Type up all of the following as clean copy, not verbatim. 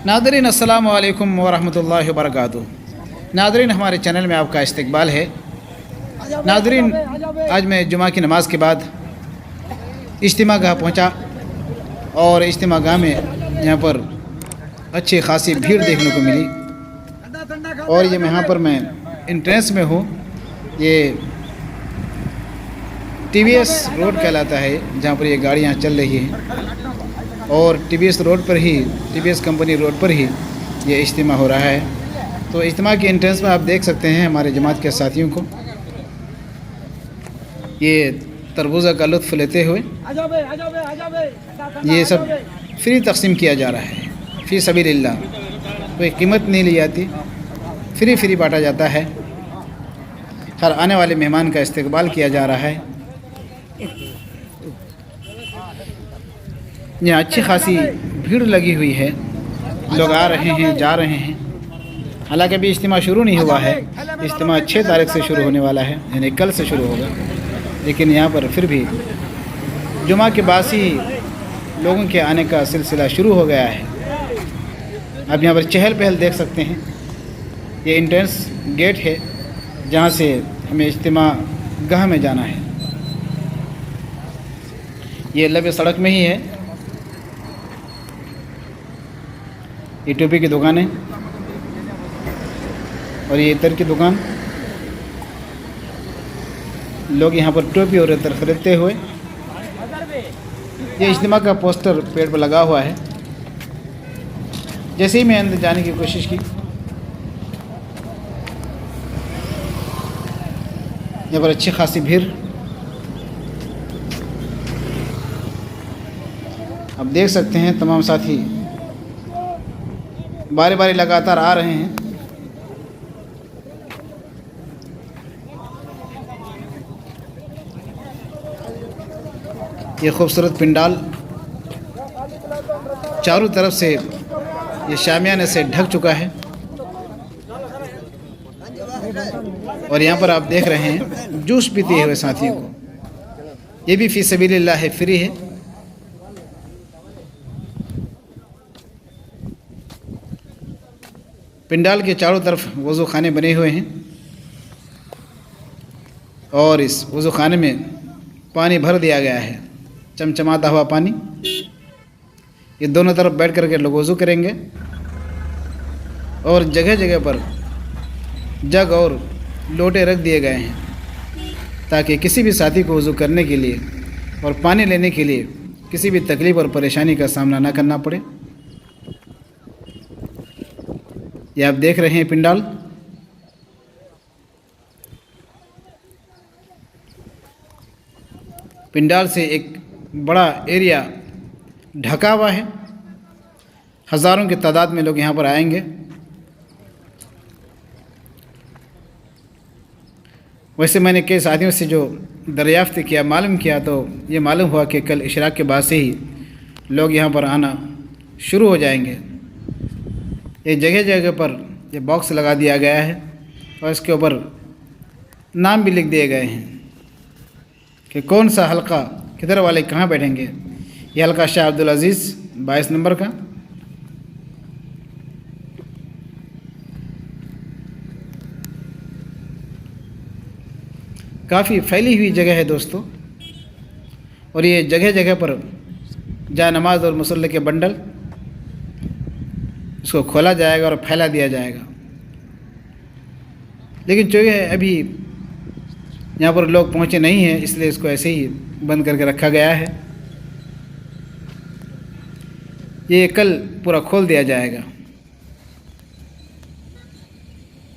Nadreen अस्सलामु अलैकुम वरहमतुल्लाहि वबरकातुहू। नादरीन, हमारे चैनल में आपका इस्तकबाल है। नादरीन, आज मैं जुमा की नमाज़ के बाद इज्तिमा गाह पहुँचा और इज्तिमा गाह में यहाँ पर अच्छी खासी भीड़ देखने को मिली। और ये यहाँ पर मैं एंट्रेंस में हूँ। ये TVS रोड कहलाता है जहाँ पर ये गाड़ियाँ चल रही हैं और TVS रोड पर ही, TVS कंपनी रोड पर ही ये इज्तिमा हो रहा है। तो इज्तिमा की एंट्रेंस में आप देख सकते हैं हमारे जमात के साथियों को ये तरबूजा का लुत्फ़ लेते हुए ये सब फ्री तकसीम किया जा रहा है। फ़ी सबीलिल्लाह, कोई कीमत नहीं ली जाती, फ्री बांटा जाता है। हर आने वाले मेहमान का इस्तकबाल किया जा रहा है। यहाँ अच्छी खासी भीड़ लगी हुई है, लोग आ रहे हैं, जा रहे हैं। हालांकि अभी इज्तिमा शुरू नहीं हुआ है। इज्तिमा 6 तारीख से शुरू होने वाला है, यानी कल से शुरू होगा। लेकिन यहाँ पर फिर भी जुमा के बाद ही लोगों के आने का सिलसिला शुरू हो गया है। आप यहाँ पर चहल पहल देख सकते हैं। ये एंट्रेंस गेट है जहाँ से हमें इज्तिमा गाह में जाना है। ये लबे सड़क में ही है। ये टोपी की दुकान है और ये इतर की दुकान। लोग यहाँ पर टोपी और इतर खरीदते हुए, ये इज्तिमा का पोस्टर पेड़ पर लगा हुआ है। जैसे ही मैं अंदर जाने की कोशिश की, यहाँ पर अच्छी खासी भीड़ आप देख सकते हैं। तमाम साथी बारी बारी लगातार आ रहे हैं। ये खूबसूरत पिंडाल चारों तरफ से ये शामियाने से ढक चुका है और यहाँ पर आप देख रहे हैं जूस पीते हुए साथियों को। ये भी फ़ी सबीलिल्लाह है, फ्री है। पिंडाल के चारों तरफ वज़ू खाने बने हुए हैं और इस वज़ू खाने में पानी भर दिया गया है, चमचमाता हुआ पानी। ये दोनों तरफ बैठ करके लोग वज़ू करेंगे और जगह जगह पर जग और लोटे रख दिए गए हैं ताकि किसी भी साथी को वज़ू करने के लिए और पानी लेने के लिए किसी भी तकलीफ़ और परेशानी का सामना ना करना पड़े। ये आप देख रहे हैं पिंडाल। पिंडाल से एक बड़ा एरिया ढका हुआ है। हज़ारों की तादाद में लोग यहाँ पर आएंगे। वैसे मैंने कई साथियों से जो दरियाफ्त किया, मालूम किया, तो ये मालूम हुआ कि कल इशराक के बाद से ही लोग यहाँ पर आना शुरू हो जाएंगे। ये जगह जगह पर ये बॉक्स लगा दिया गया है और इसके ऊपर नाम भी लिख दिए गए हैं कि कौन सा हल्का किधर वाले कहाँ बैठेंगे। ये हल्का शाह अब्दुल अज़ीज़ 22 नंबर का। काफ़ी फैली हुई जगह है दोस्तों और ये जगह जगह पर जा नमाज और मुसल्ले के बंडल इसको खोला जाएगा और फैला दिया जाएगा। लेकिन जो है अभी यहाँ पर लोग पहुँचे नहीं हैं, इसलिए इसको ऐसे ही बंद करके रखा गया है। ये कल पूरा खोल दिया जाएगा।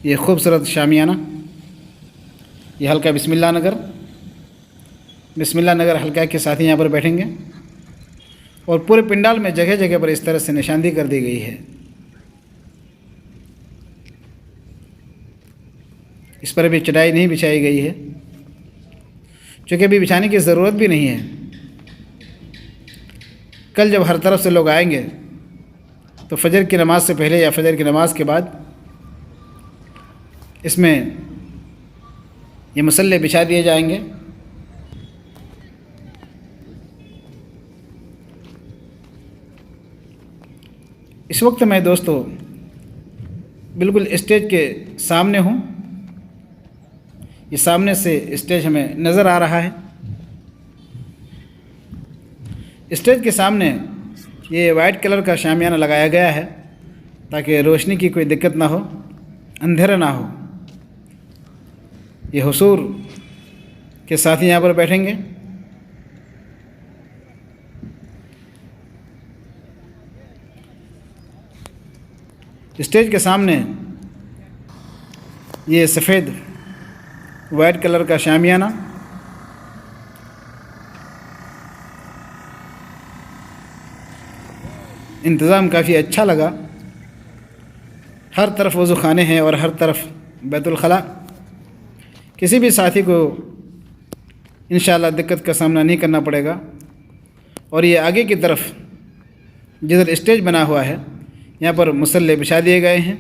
ये खूबसूरत शामियाना, ये हल्का बिस्मिल्लाह नगर हल्का के साथ ही यहाँ पर बैठेंगे और पूरे पिंडाल में जगह जगह पर इस तरह से निशानदी कर दी गई है। इस पर अभी चटाई नहीं बिछाई गई है क्योंकि अभी बिछाने की ज़रूरत भी नहीं है। कल जब हर तरफ से लोग आएंगे तो फजर की नमाज़ से पहले या फजर की नमाज़ के बाद इसमें ये मसल्ले बिछा दिए जाएंगे। इस वक्त मैं दोस्तों बिल्कुल स्टेज के सामने हूँ। ये सामने से स्टेज हमें नज़र आ रहा है। स्टेज के सामने ये वाइट कलर का शामियाना लगाया गया है ताकि रोशनी की कोई दिक्कत ना हो, अंधेरा ना हो। ये हुजूर के साथी यहाँ पर बैठेंगे। स्टेज के सामने ये सफ़ेद वाइट कलर का शामियाना, इंतज़ाम काफ़ी अच्छा लगा। हर तरफ वज़ू खाने हैं और हर तरफ बैतुल खला। किसी भी साथी को इंशाअल्लाह दिक्कत का सामना नहीं करना पड़ेगा। और ये आगे की तरफ जिधर स्टेज बना हुआ है यहाँ पर मुसल्ले बिछा दिए गए हैं,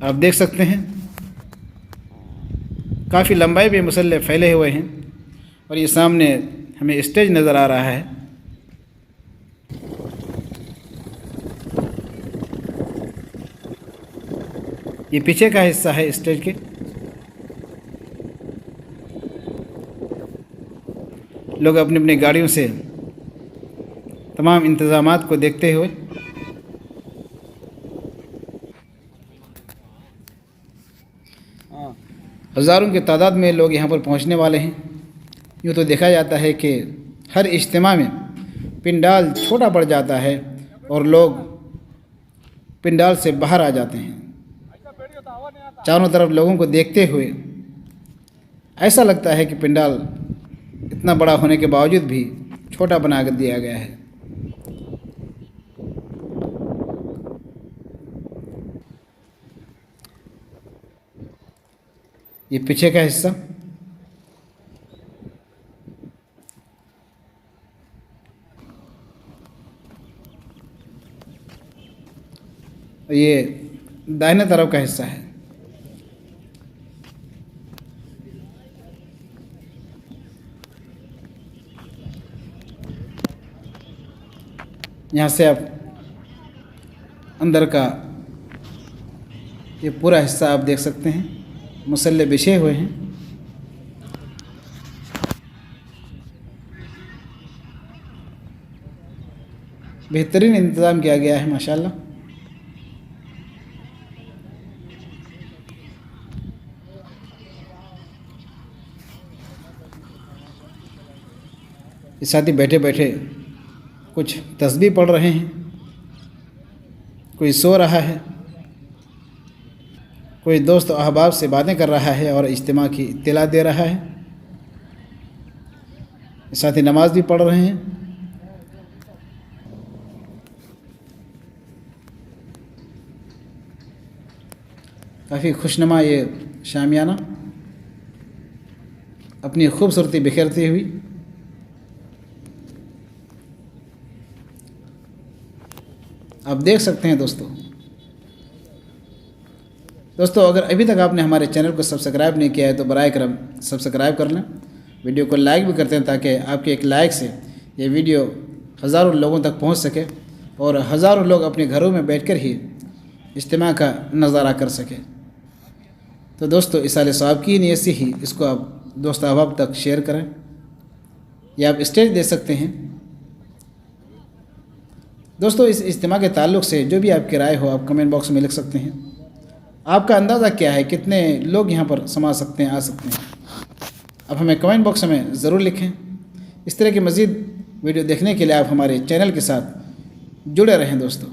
आप देख सकते हैं। काफ़ी लंबाई पे मुसल्ले फैले हुए हैं और ये सामने हमें स्टेज नज़र आ रहा है। ये पीछे का हिस्सा है स्टेज के। लोग अपनी अपनी गाड़ियों से तमाम इंतज़ामात को देखते हुए हज़ारों की तादाद में लोग यहाँ पर पहुँचने वाले हैं। यूँ तो देखा जाता है कि हर इज्तिमा में पिंडाल छोटा पड़ जाता है और लोग पिंडाल से बाहर आ जाते हैं। चारों तरफ लोगों को देखते हुए ऐसा लगता है कि पिंडाल इतना बड़ा होने के बावजूद भी छोटा बना कर दिया गया है। ये पीछे का हिस्सा, ये दाहिने तरफ का हिस्सा है। यहाँ से आप अंदर का ये पूरा हिस्सा आप देख सकते हैं, मुसल्ले बिछे हुए हैं। बेहतरीन इंतज़ाम किया गया है माशाल्लाह। ये साथी बैठे बैठे कुछ तस्बीह पढ़ रहे हैं, कोई सो रहा है, कोई दोस्त अहबाब से बातें कर रहा है और इज्तिमा की इत्तला दे रहा है। साथ ही नमाज भी पढ़ रहे हैं। काफ़ी खुशनुमा ये शामियाना अपनी खूबसूरती बिखेरती हुई। आप देख सकते हैं दोस्तों अगर अभी तक आपने हमारे चैनल को सब्सक्राइब नहीं किया है तो बराए करम सब्सक्राइब कर लें। वीडियो को लाइक भी करते हैं ताकि आपके एक लाइक से ये वीडियो हज़ारों लोगों तक पहुंच सके और हज़ारों लोग अपने घरों में बैठकर ही इज्तिमा का नज़ारा कर सके। तो दोस्तों इस साल सवाब की नीयत से ही इसको आप दोस्त अहबाब तक शेयर करें या आप स्टेज दे सकते हैं। दोस्तों इस इज्तिमा के ताल्लुक़ से जो भी आपकी राय हो आप कमेंट बॉक्स में लिख सकते हैं। आपका अंदाज़ा क्या है, कितने लोग यहाँ पर समा सकते हैं, आ सकते हैं, आप हमें कमेंट बॉक्स में ज़रूर लिखें। इस तरह के मज़ीद वीडियो देखने के लिए आप हमारे चैनल के साथ जुड़े रहें दोस्तों।